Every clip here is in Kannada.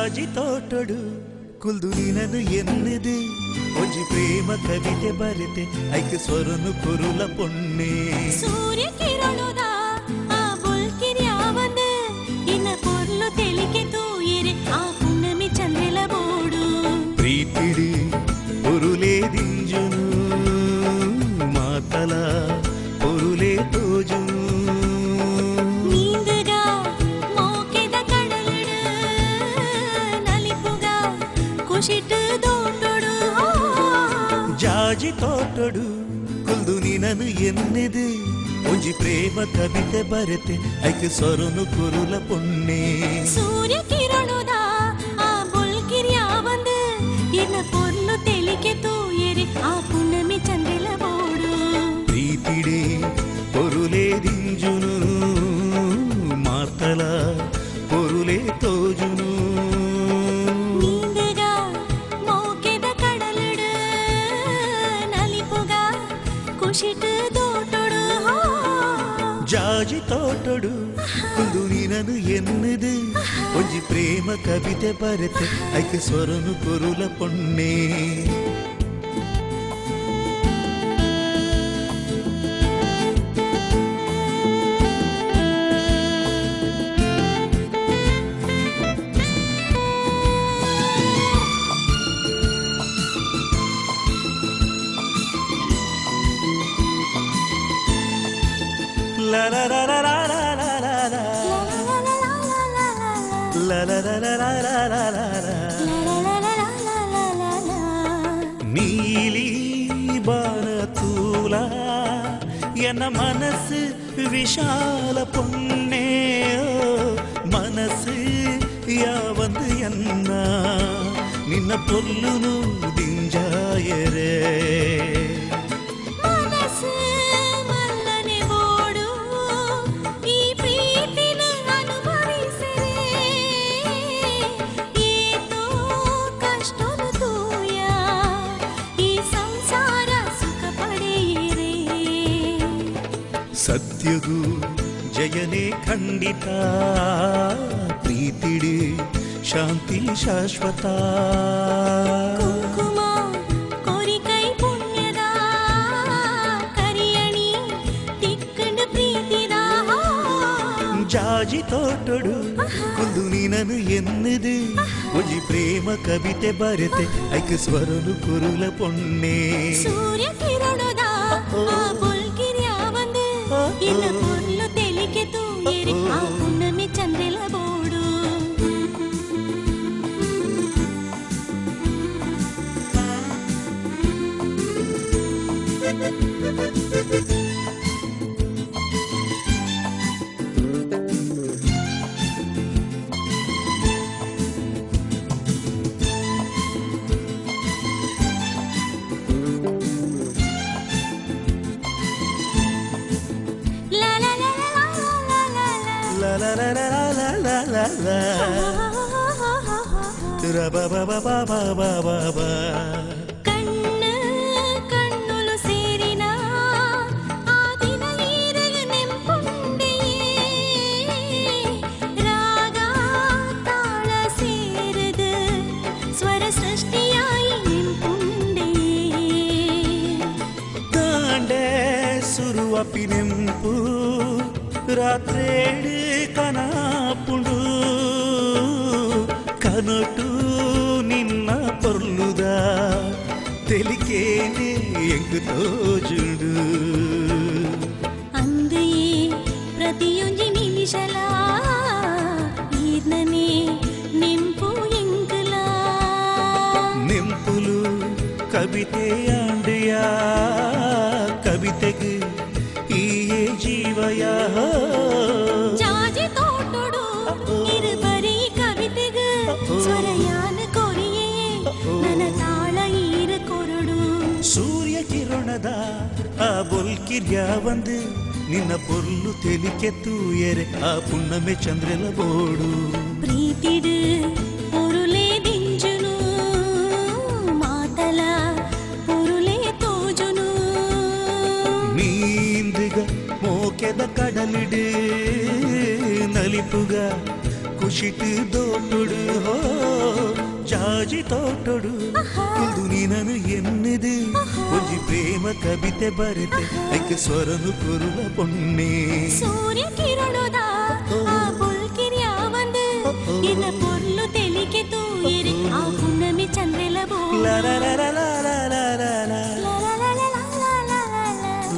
ಜಾಜಿ ತೋಟಡು ಕುಲ್ದು ನೀನನು ಎನ್ನದು ಒಂಜಿ ಪ್ರೇಮ ಕವಿತೆ ಬರೆತೆ ಐಕೆ ಸ್ವರನು ಕುರುಲ ಪೊನ್ನೆ ಸೂರ್ಯ ಕಿರಣದ ಆ ಬುಲ್ಕಿರಿ ಆವಂದು ಇನ್ನ ಪೊರ್ಲು ತೆಲಿಕೆ ತೂಯಿರೆ ಆ ಪುಣ್ಣಮಿ ಚಂದ್ರಲ ಬೋಡು ಪ್ರೀತಿಡಿ ಪೊರುಲೇ ದಿಂಜುನು ಮಾತಲ ಪೊರುಲೇ ತೋಜುನು ನೀಂದುಗ ಮೋಕೆದ ಕಡಲಡು ನಲಿಪುಗ ಕುಶಿಟ್ಟು ದೋಟೊಡು ಜಾಜಿ ತೋಟಡು ಕುಲ್ದು ನೀನನು ಎನ್ನದು ಒಂಜಿ ಪ್ರೇಮ ಕವಿತೆ ಬರೆತೆ ಐಕೆ ಸ್ವರನು ಕುರುಲ ಪೊನ್ನೆ ಸೂರ್ಯ ಕಿರಣದ ಆ ಬುಲ್ಕಿರಿ ಆವಂದು ಇನ್ನ ಪೊರ್ಲು ತೆಲಿಕೆ ತೂಯಿರೆ ಆ ಪುಣ್ಣಮಿ ಚಂದ್ರಲ ಬೋಡು ಪ್ರೀತಿಡೆ ಪೊರುಲೇ ದಿಂಜುನು ಮಾತಲ ಪೊರುಲೇ ತೋಜುನು ನೀಂದುಗ ಮೋಕೆದ ಕಡಲಡು ನಲಿಪುಗ ಕುಶಿಟ್ಟು ದೋಟೊಡು ಜಾಜಿ ತೋಟಡು ಕುಲ್ದು ನೀನನು ಎನ್ನದು ಒಂಜಿ ಪ್ರೇಮ ಕವಿತೆ ಬರೆತೆ ಐಕೆ ಸ್ವರನು ಕುರುಲ ಪೊನ್ನೆ la la la la la la la la la la la la la la la la ನೀಲಿ ಬಾನ ತೂಲ ಎನ್ನ ಮನಸ್ಸು ವಿಶಾಲ ಪೊನ್ನೆ ಮನಸ್ಸು ಯಾವಂದು ಎನ್ನ ನಿನ್ನ ಪೊಲ್ಲುನು ದಿಂಜಾಯರೆ ಸತ್ಯಗೂ ಜಯನೇ ಖಂಡಿತ ಪ್ರೀತಿಡಿ ಶಾಂತಿ ಶಾಶ್ವತ ಕುಂಕುಮ ಕೋರಿಕೈ ಪುಣ್ಯದ ಕರಿಯಣಿ ತಿಕ್ಕಂಡು ಪ್ರೀತಿದ ಜಾಜಿ ತೋಟಡು ಕುಲ್ದು ನೀನನು ಎನ್ನದು ಒಂಜಿ ಪ್ರೇಮ ಕವಿತೆ ಬರೆತೆ ಐಕೆ ಸ್ವರನು ಕುರುಲ ಪೊನ್ನೆ ಸೂರ್ಯ ಕಿರಣದ ಆ ಬುಲ್ಕಿರಿ ಆವಂದು ಇನ್ನ ಪೊರ್ಲು ತೆಲಿಕೆ ತೂಯಿರೆ ಆ ಪುಣ್ಣಮಿ ಚಂದ್ರಲ ಬೋಡು la la la la la la la ra ba ba ba ba ba ba ba ba ಕಣ್ಣು ಕಣ್ಣುಲು ಸೇರಿನ ಆ ದಿನ ಈರಲು ನೆಂಪುಂಡೆಯೇ ರಾಗ ತಾಳ ಸೇರದು ಸ್ವರ ಸೃಷ್ಟಿಯಾಯಿ ನೆಂಪುಂಡೆಯೇ ತಾಂಡೆ ಸುರುವಪಿ ನೆಂಪು ರಾತ್ರೇಡು ಕನಾಪುಂಡು ಕನಟು ನಿನ್ನ ಪೊರ್ಲುದ ತೆಲಿಕೇನೆ ಎಂಗು ತೋಜುಂಡು ಅಂದೆಯೇ ಪ್ರತಿಯೊಂಜಿ ನಿಮಿಷಲ ಈರ್ನನೆ ನೆಂಪು ಎಂಕುಲ ನೆಂಪುಲು ಕವಿತೆಯಾಂಡೆಯ ಕವಿತೆಗೆ ಈಯೇ ಜೀವಯ ಜಾಜಿ ತೋಟೊಡು ಇರು ಬರೀ ಕವಿತೆಗ ಸ್ವರಯಾನ ಕೊರಿಯೇ ನನ್ನ ತಾಳ ಈರು ಕೊರಡು ಸೂರ್ಯ ಕಿರಣದ ಆ ಬೊಲ್ಕಿರ್ಯಾವಂದು ನಿನ್ನ ಪೊರ್ಲು ತೆಲಿಕೆ ತೂಯರೆ ಆ ಪುಣ್ಣಮೆ ಚಂದ್ರಲ ಬೋಡು ಪ್ರೀತಿಡು ಪೊರುಲೇ ದಿಂಜುನು ಮಾತಲ ಪೊರುಲೇ ತೋಜುನು ನೀಂದುಗ ಮೋಕೆದ ಕಡಲಿಡು ನಲಿಪುಗ ಜೋಶಿಟ್ ದೋಟೊಡು ಹೋ ಜಾಜಿ ತೋಟೊಡು ಕುಲ್ದು ನೀನನು ಎನ್ನದೆ ಒಂಜಿ ಪ್ರೇಮ ಕವಿತೆ ಬರೆತೆ ಐಕೆ ಸ್ವರನು ಕೊರುವ ಪೊನ್ನೆ ಸೂರ್ಯ ಕಿರಣದ ಆ ಪುಲ್ಕಿರಿಯ ಬಂದು ಇನ್ನ ಪೊರ್ಲು ತೆಲಿಕೆ ತೂಯಿರಿ ಆ ಪುನ್ನಮಿ ಚಂದ್ರೆಲ ಬೋ ಲಾ ಲಾ ಲಾ ಲಾ ಲಾ ಲಾ ಲಾ ಲಾ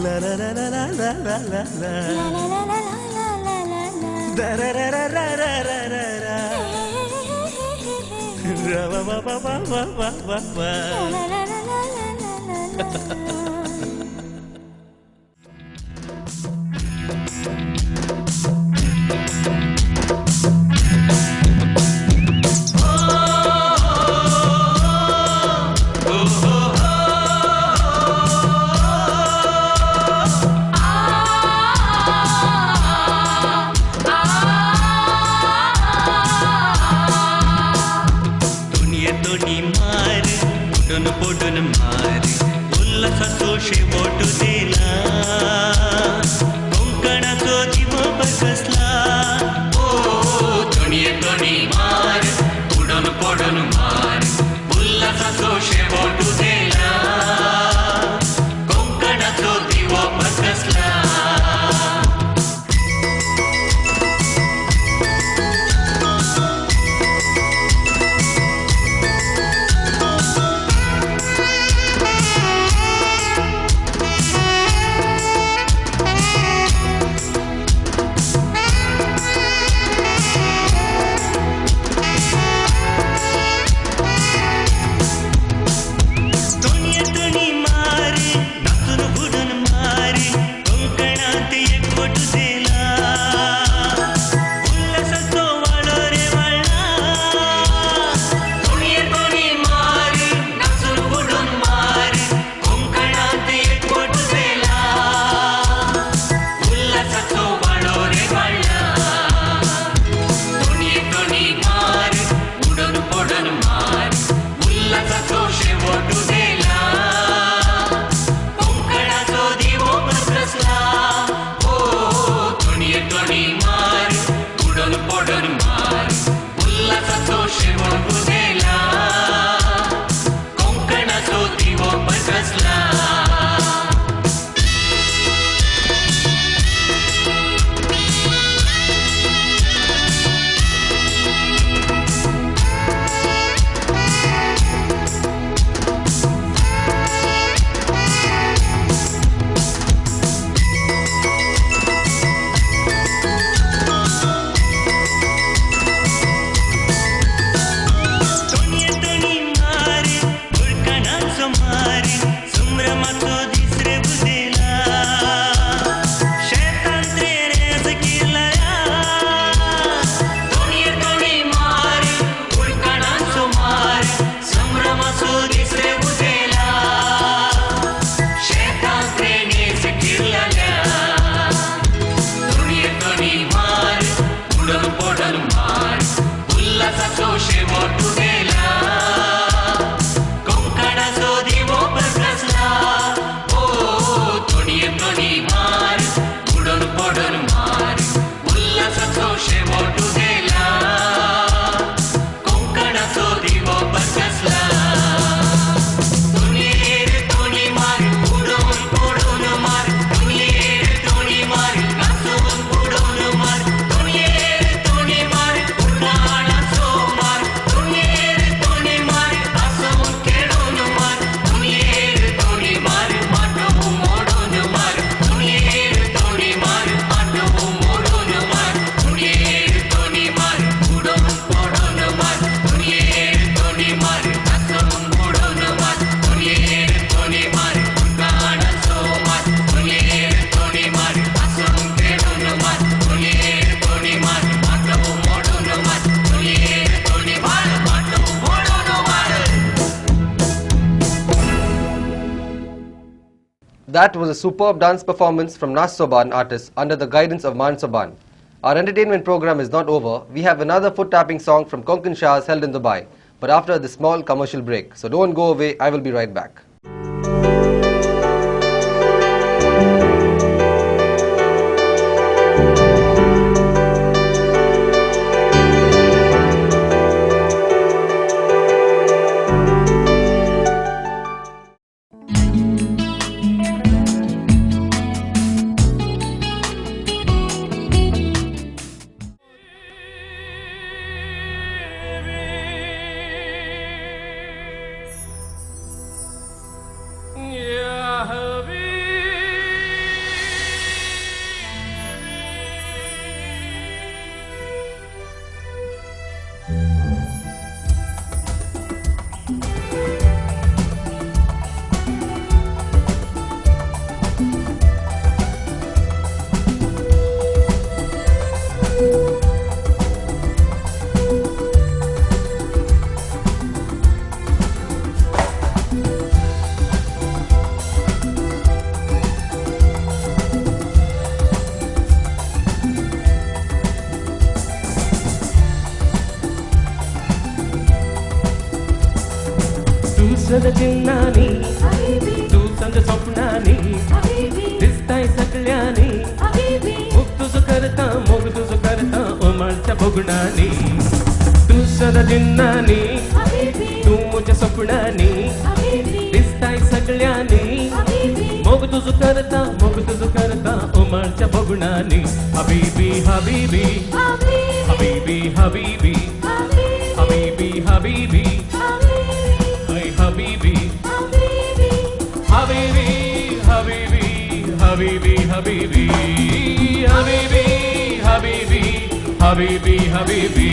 ಲಾ ಲಾ ಲಾ ಲಾ ಲಾ ಲಾ ಲಾ ಲಾ ಲಾ ಲಾ da ra ra ra ra ra ra ra ra ra va va va va va va va va That was a superb dance performance from Nas Soban artists under the guidance of Man Soban. Our entertainment program is not over. We have another foot-tapping song from Konkan Shahs held in Dubai, but after this small commercial break. So don't go away, I will be right back. जिन्नानी तू समज स्वप्नानी दिसताय सगळ्यांनी मुग तुझं करता उमळत्या भोगणानी तू सदा जिन्नानी तू मुझ्या स्वप्नानी दिसताय सगळ्यांनी मुग तुझं करता उमळत्या भोगणानी Habibi Habibi Habibi Habibi Habibi Habibi Hey Habibi, Habibi, Habibi, Habibi, Habibi, Habibi, Habibi, Habibi, Habibi.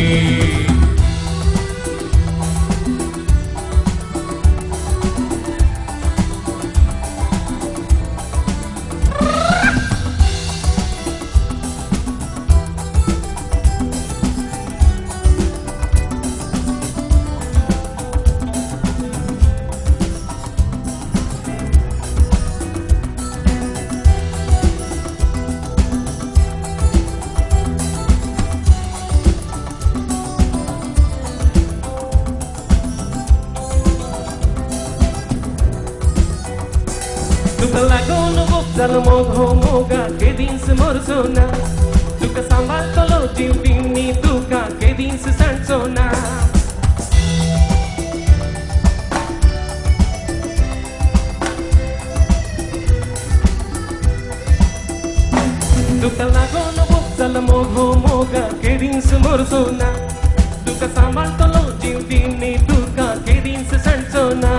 Tuka lagono bukdal mogho moga ke din se morsona Tuka sambal tolo jiv dinni tuka ke din se sansona Tuka lagono bukdal mogho moga ke din se morsona Tuka sambal tolo jiv dinni tuka ke din se sansona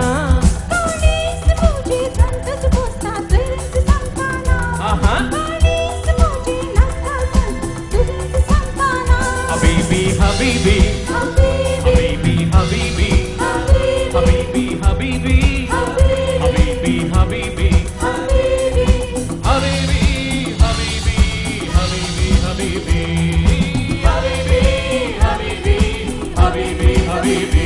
Habibi, Habibi, Habibi, Habibi, Habibi, Habibi, Habibi, Habibi, Habibi, Habibi, Habibi, Habibi, Habibi, Habibi, Habibi.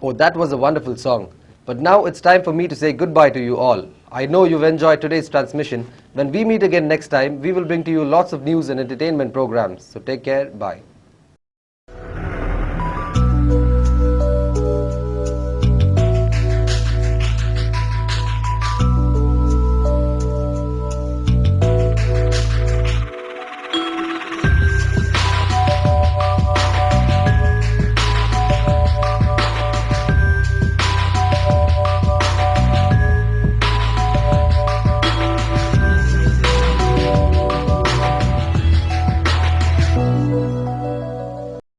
Oh, that was a wonderful song. But now it's time for me to say goodbye to you all. I know you've enjoyed today's transmission. When we meet again next time, we will bring to you lots of news and entertainment programs. So take care. Bye.